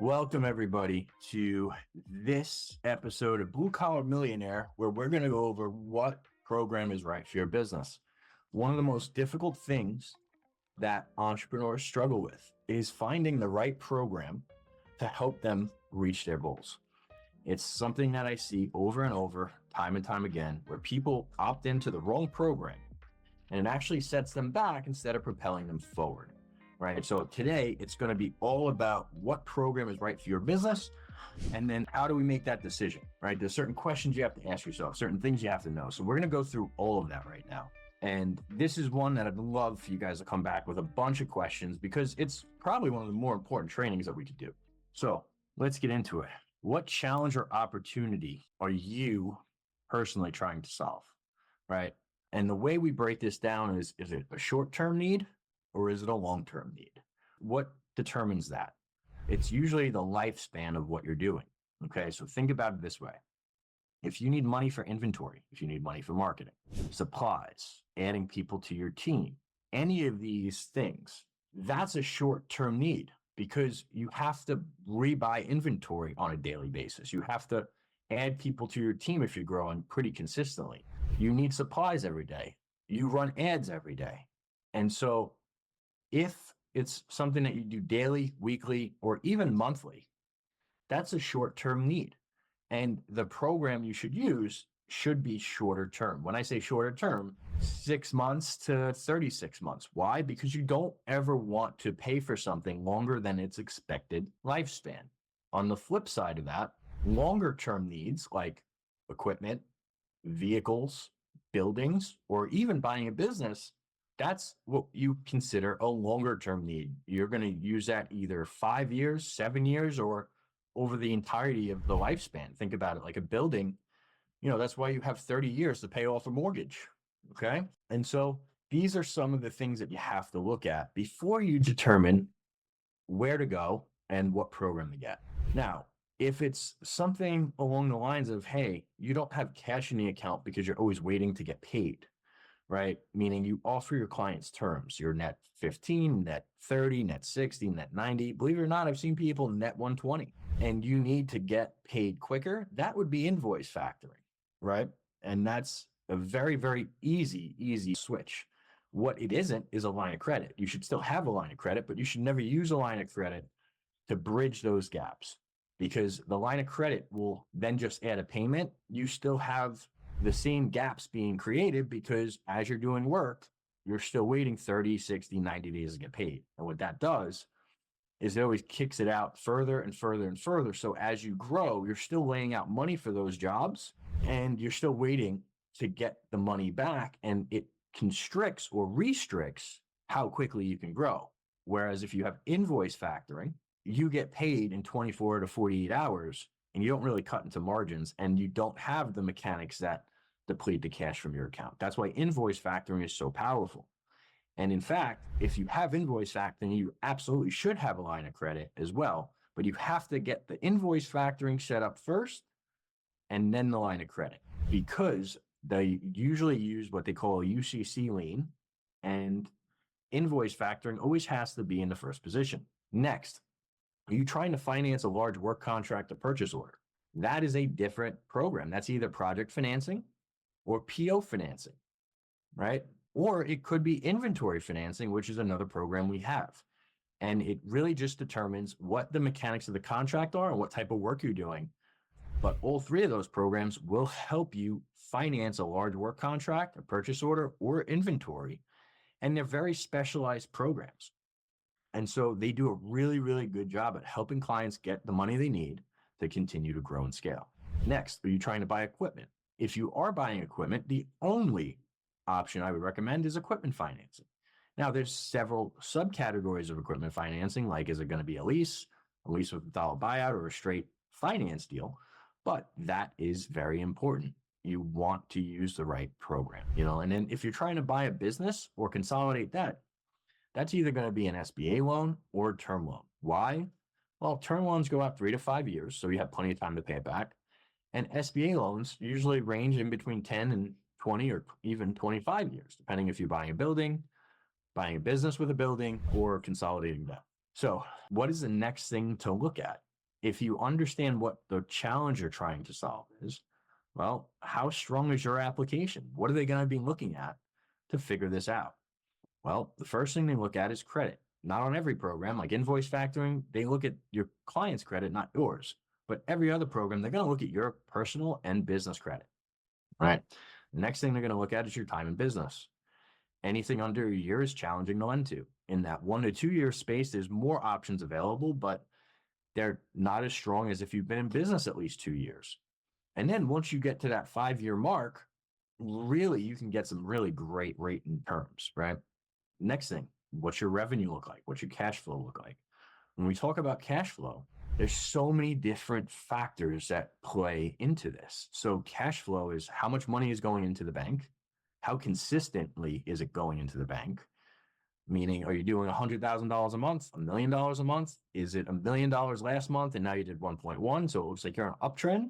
Welcome, everybody, to this episode of Blue Collar Millionaire, where we're going to go over what program is right for your business. One of the most difficult things that entrepreneurs struggle with is finding the right program to help them reach their goals. It's something that I see over and over, time and time again, where people opt into the wrong program and it actually sets them back instead of propelling them forward. Right. So today it's going to be all about what program is right for your business. And then how do we make that decision? Right. There's certain questions you have to ask yourself, certain things you have to know. So we're going to go through all of that right now. And this is one that I'd love for you guys to come back with a bunch of questions because it's probably one of the more important trainings that we could do. So let's get into it. What challenge or opportunity are you personally trying to solve? Right. And the way we break this down is it a short-term need? Or is it a long-term need? What determines that? It's usually the lifespan of what you're doing. Okay, so think about it this way. If you need money for inventory, if you need money for marketing, supplies, adding people to your team, any of these things, that's a short-term need because you have to rebuy inventory on a daily basis. You have to add people to your team if you're growing pretty consistently. You need supplies every day. You run ads every day. And so if it's something that you do daily, weekly, or even monthly, that's a short-term need. And the program you should use should be shorter term. When I say shorter term, 6 months to 36 months. Why? Because you don't ever want to pay for something longer than its expected lifespan. On the flip side of that, longer term needs like equipment, vehicles, buildings, or even buying a business, that's what you consider a longer term need. You're going to use that either 5 years, 7 years, or over the entirety of the lifespan. Think about it like a building, that's why you have 30 years to pay off a mortgage. Okay. And so these are some of the things that you have to look at before you determine where to go and what program to get. Now, if it's something along the lines of, hey, you don't have cash in the account because you're always waiting to get paid, right? Meaning you offer your clients terms, you're net 15, net 30, net 60, net 90. Believe it or not, I've seen people net 120 and you need to get paid quicker. That would be invoice factoring, right? And that's a very, very easy switch. What it isn't is a line of credit. You should still have a line of credit, but you should never use a line of credit to bridge those gaps because the line of credit will then just add a payment. You still have the same gaps being created because as you're doing work, you're still waiting 30, 60, 90 days to get paid. And what that does is it always kicks it out further and further and further. So as you grow, you're still laying out money for those jobs and you're still waiting to get the money back. And it constricts or restricts how quickly you can grow. Whereas if you have invoice factoring, you get paid in 24 to 48 hours and you don't really cut into margins and you don't have the mechanics that deplete the cash from your account. That's why invoice factoring is so powerful. And in fact, if you have invoice factoring, you absolutely should have a line of credit as well, but you have to get the invoice factoring set up first and then the line of credit because they usually use what they call a UCC lien and invoice factoring always has to be in the first position. Next, are you trying to finance a large work contract or purchase order? That is a different program. That's either project financing or PO financing, right? Or it could be inventory financing, which is another program we have. And it really just determines what the mechanics of the contract are and what type of work you're doing. But all three of those programs will help you finance a large work contract, a purchase order, or inventory. And they're very specialized programs. And so they do a really, really good job at helping clients get the money they need to continue to grow and scale. Next, are you trying to buy equipment? If you are buying equipment, the only option I would recommend is equipment financing. Now, there's several subcategories of equipment financing, like is it going to be a lease with a dollar buyout, or a straight finance deal? But that is very important. You want to use the right program, and then if you're trying to buy a business or consolidate debt, that's either going to be an SBA loan or a term loan. Why? Well, term loans go out 3 to 5 years, so you have plenty of time to pay it back. And SBA loans usually range in between 10 and 20 or even 25 years, depending if you're buying a building, buying a business with a building, or consolidating debt. So what is the next thing to look at? if you understand what the challenge you're trying to solve is, well, how strong is your application? What are they going to be looking at to figure this out? Well, the first thing they look at is credit. Not on every program, like invoice factoring, they look at your client's credit, not yours. But every other program, they're going to look at your personal and business credit, right? The next thing they're going to look at is your time in business. Anything under a year is challenging to lend to. In that 1 to 2 year space, there's more options available, but they're not as strong as if you've been in business at least 2 years. And then once you get to that 5-year mark, really, you can get some really great rate and terms, right? Next thing, what's your revenue look like? What's your cash flow look like? When we talk about cash flow, there's so many different factors that play into this. So cash flow is how much money is going into the bank? How consistently is it going into the bank? Meaning, are you doing $100,000 a month, $1 million a month? Is it $1 million last month and now you did 1.1? So it looks like you're on an uptrend.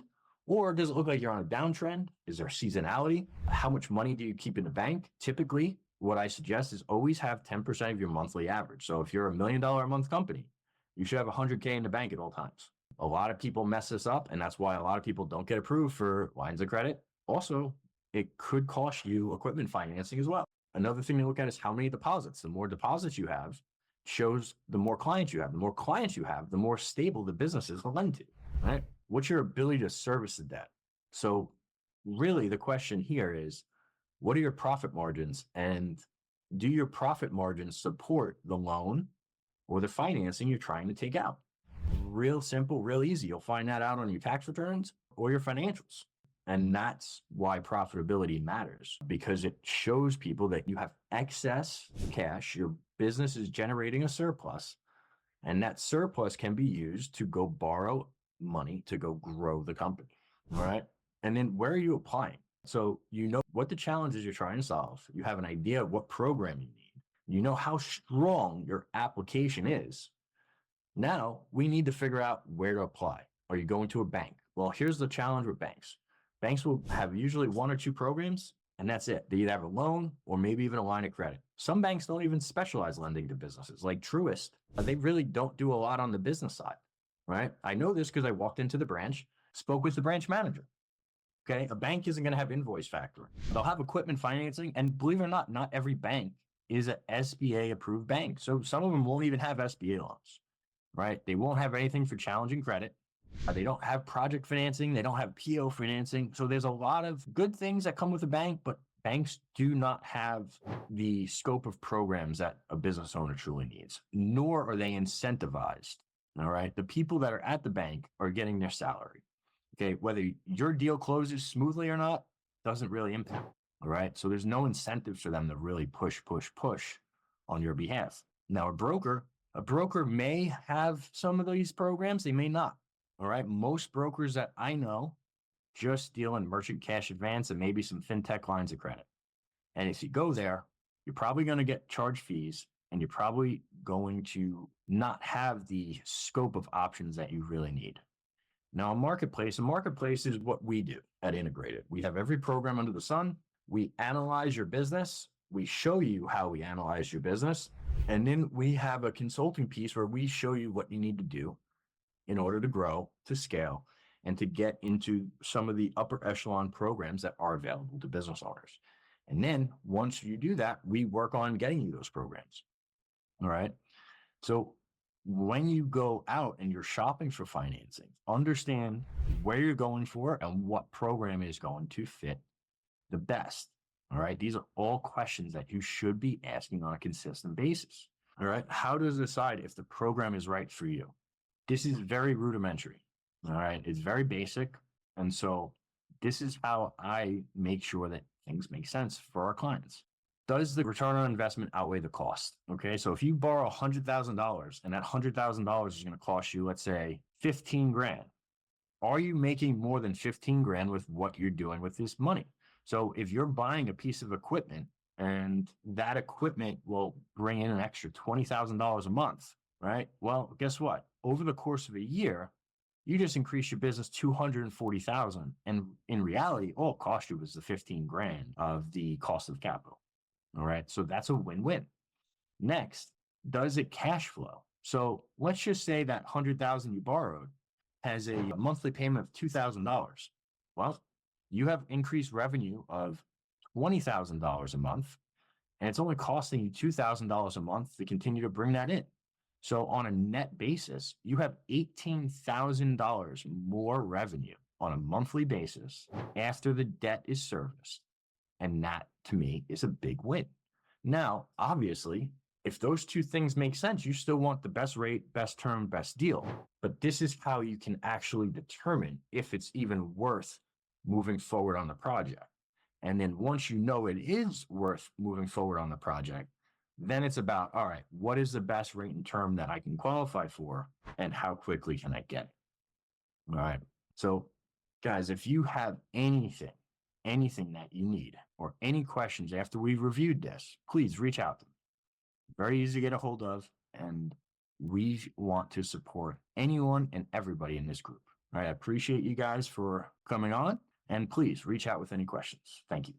Or does it look like you're on a downtrend? Is there seasonality? How much money do you keep in the bank? Typically, what I suggest is always have 10% of your monthly average. So if you're $1 million a month company, you should have 100K in the bank at all times. A lot of people mess this up, and that's why a lot of people don't get approved for lines of credit. Also, it could cost you equipment financing as well. Another thing to look at is how many deposits. The more deposits you have shows the more clients you have. The more clients you have, the more stable the businesses will lend to, right? What's your ability to service the debt? So really the question here is, what are your profit margins? And do your profit margins support the loan or the financing you're trying to take out? Real simple, real easy. You'll find that out on your tax returns or your financials. And that's why profitability matters, because it shows people that you have excess cash, your business is generating a surplus, and that surplus can be used to go borrow money to go grow the company, all right? And then where are you applying? So you know what the challenges you're trying to solve. You have an idea of what program you need. You know how strong your application is. Now we need to figure out where to apply. Are you going to a bank? Well, here's the challenge with banks. Banks will have usually 1 or 2 programs, and that's it. They either have a loan or maybe even a line of credit. Some banks don't even specialize lending to businesses, like Truist. They really don't do a lot on the business side, right? I know this because I walked into the branch, spoke with the branch manager. Okay, a bank isn't going to have invoice factoring. They'll have equipment financing, and believe it or not every bank is an SBA approved bank. So some of them won't even have SBA loans, right? They won't have anything for challenging credit. They don't have project financing. They don't have PO financing. So there's a lot of good things that come with a bank, but banks do not have the scope of programs that a business owner truly needs, nor are they incentivized. All right. The people that are at the bank are getting their salary. Okay. Whether your deal closes smoothly or not doesn't really impact. All right. So there's no incentive for them to really push on your behalf. Now, a broker may have some of these programs. They may not. All right. Most brokers that I know just deal in merchant cash advance and maybe some fintech lines of credit. And if you go there, you're probably going to get charge fees, and you're probably going to not have the scope of options that you really need. Now, a marketplace is what we do at Integrated. We have every program under the sun. We analyze your business. We show you how we analyze your business. And then we have a consulting piece where we show you what you need to do in order to grow, to scale, and to get into some of the upper echelon programs that are available to business owners. And then once you do that, we work on getting you those programs. All right. So when you go out and you're shopping for financing, understand where you're going for and what program is going to fit the best. All right. These are all questions that you should be asking on a consistent basis. All right. How to decide if the program is right for you? This is very rudimentary. All right. It's very basic. And so this is how I make sure that things make sense for our clients. Does the return on investment outweigh the cost? Okay. So if you borrow $100,000 and that $100,000 is going to cost you, let's say, 15 grand, are you making more than 15 grand with what you're doing with this money? So if you're buying a piece of equipment and that equipment will bring in an extra $20,000 a month, right? Well, guess what? Over the course of a year, you just increased your business $240,000. And in reality, all it cost you was the 15 grand of the cost of capital. All right. So that's a win-win. Next, does it cash flow? So let's just say that 100,000 you borrowed, has a monthly payment of $2,000. Well, you have increased revenue of $20,000 a month, and it's only costing you $2,000 a month to continue to bring that in. So on a net basis, you have $18,000 more revenue on a monthly basis after the debt is serviced. And that, to me, is a big win. Now, obviously, if those two things make sense, you still want the best rate, best term, best deal. But this is how you can actually determine if it's even worth moving forward on the project. And then once you know it is worth moving forward on the project, then it's about, all right, what is the best rate and term that I can qualify for, and how quickly can I get it? All right. So, guys, if you have anything that you need or any questions after we've reviewed this, please reach out to me. Very easy to get a hold of, and we want to support anyone and everybody in this group. All right. I appreciate you guys for coming on, and please reach out with any questions. Thank you.